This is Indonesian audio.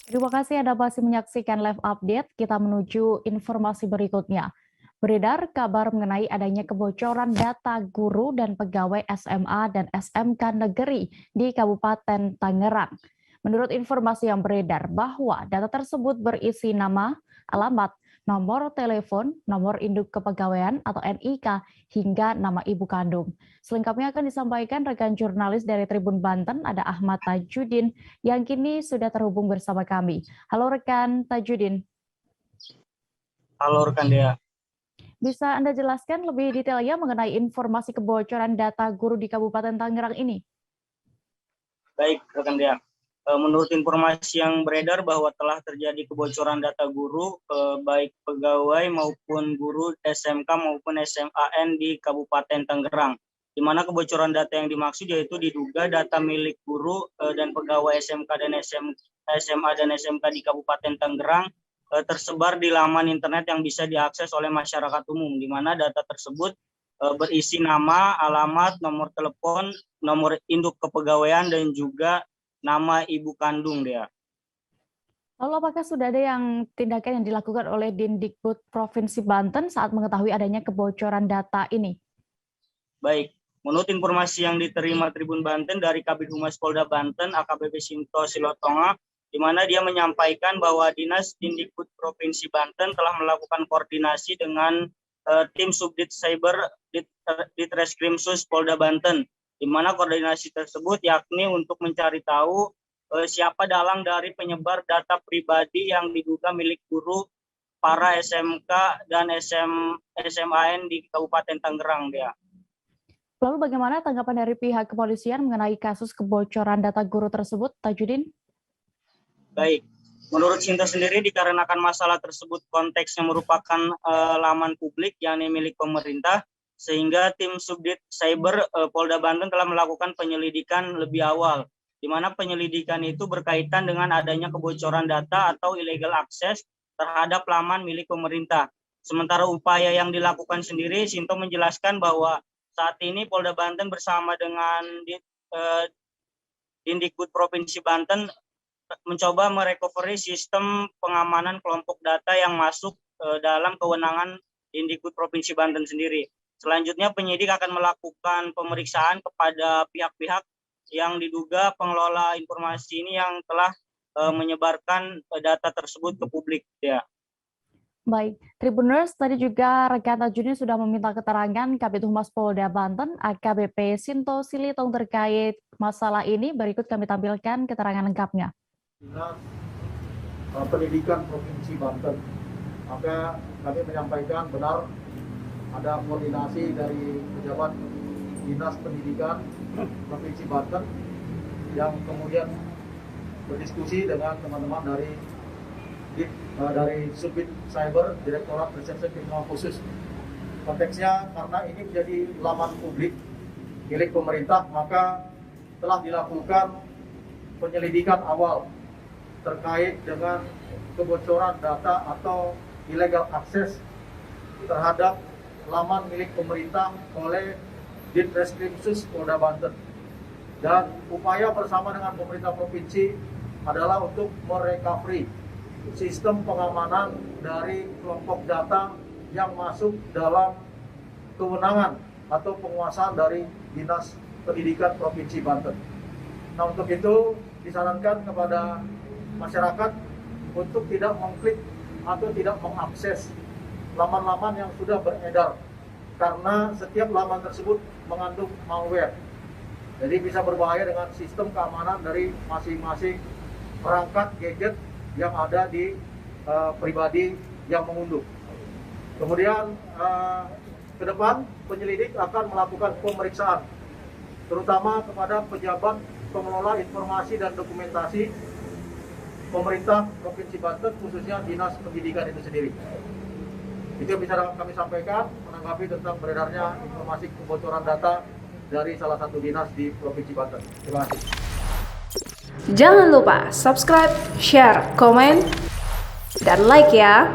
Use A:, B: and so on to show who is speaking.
A: Terima kasih Anda masih menyaksikan live update. Kita menuju informasi berikutnya. Beredar kabar mengenai adanya kebocoran data guru dan pegawai SMA dan SMK negeri di Kabupaten Tangerang. Menurut informasi yang beredar bahwa data tersebut berisi nama, alamat, nomor telepon, nomor induk kepegawaian atau NIK, hingga nama ibu kandung. Selengkapnya akan disampaikan rekan jurnalis dari Tribun Banten, ada Ahmad Tajudin, yang kini sudah terhubung bersama kami. Halo rekan Tajudin.
B: Halo rekan Dea.
A: Bisa Anda jelaskan lebih detailnya mengenai informasi kebocoran data guru di Kabupaten Tangerang ini?
B: Baik rekan Dea. Menurut informasi yang beredar bahwa telah terjadi kebocoran data guru, baik pegawai maupun guru SMK maupun SMAN di Kabupaten Tangerang. Di mana kebocoran data yang dimaksud yaitu diduga data milik guru dan pegawai SMK dan SMA dan SMK di Kabupaten Tangerang tersebar di laman internet yang bisa diakses oleh masyarakat umum, di mana data tersebut berisi nama, alamat, nomor telepon, nomor induk kepegawaian, dan juga nama ibu kandung dia.
A: Lalu apakah sudah ada tindakan yang dilakukan oleh Dindikbud Provinsi Banten saat mengetahui adanya kebocoran data ini?
B: Baik, menurut informasi yang diterima Tribun Banten dari Kabid Humas Polda Banten, AKBP Sinto Silotonga, di mana dia menyampaikan bahwa Dinas Dindikbud Provinsi Banten telah melakukan koordinasi dengan tim Subdit Cyber Ditreskrimsus Polda Banten, di mana koordinasi tersebut yakni untuk mencari tahu siapa dalang dari penyebar data pribadi yang diduga milik guru para SMK dan SMAN di Kabupaten Tangerang dia.
A: Lalu bagaimana tanggapan dari pihak kepolisian mengenai kasus kebocoran data guru tersebut, Tajudin?
B: Baik, menurut Sinta sendiri dikarenakan masalah tersebut konteksnya merupakan laman publik yakni milik pemerintah, sehingga tim Subdit Cyber Polda Banten telah melakukan penyelidikan lebih awal, di mana penyelidikan itu berkaitan dengan adanya kebocoran data atau illegal access terhadap laman milik pemerintah. Sementara upaya yang dilakukan sendiri, Sinto menjelaskan bahwa saat ini Polda Banten bersama dengan Dindikbud Provinsi Banten mencoba merecovery sistem pengamanan kelompok data yang masuk dalam kewenangan Dindikbud Provinsi Banten sendiri. Selanjutnya penyidik akan melakukan pemeriksaan kepada pihak-pihak yang diduga pengelola informasi ini yang telah menyebarkan data tersebut ke publik. Ya.
A: Baik, Tribuners, tadi juga rekan Tajudin sudah meminta keterangan Kabid Humas Polda Banten, AKBP Sinto Silitong terkait masalah ini. Berikut kami tampilkan keterangan lengkapnya.
C: Dinas Pendidikan Provinsi Banten, maka kami menyampaikan benar ada koordinasi dari pejabat Dinas Pendidikan Provinsi Banten yang kemudian berdiskusi dengan teman-teman dari Subdit Cyber Direktorat Reserse Kriminal Khusus. Konteksnya karena ini menjadi laman publik milik pemerintah, maka telah dilakukan penyelidikan awal terkait dengan kebocoran data atau illegal access terhadap laman milik pemerintah oleh Ditreskrimsus Polda Banten. Dan upaya bersama dengan pemerintah provinsi adalah untuk merecovery sistem pengamanan dari kelompok data yang masuk dalam kewenangan atau penguasaan dari Dinas Pendidikan Provinsi Banten. Nah, untuk itu disarankan kepada masyarakat untuk tidak mengklik atau tidak mengakses laman-laman yang sudah beredar, karena setiap laman tersebut mengandung malware. Jadi bisa berbahaya dengan sistem keamanan dari masing-masing perangkat gadget yang ada di pribadi yang mengunduh. Kemudian ke depan penyelidik akan melakukan pemeriksaan terutama kepada pejabat pengelola informasi dan dokumentasi pemerintah Provinsi Banten, khususnya Dinas Pendidikan itu sendiri. Itu yang bisa kami sampaikan menanggapi tentang beredarnya informasi kebocoran data dari salah satu dinas di Provinsi Banten. Terima kasih.
D: Jangan lupa subscribe, share, komen, dan like ya.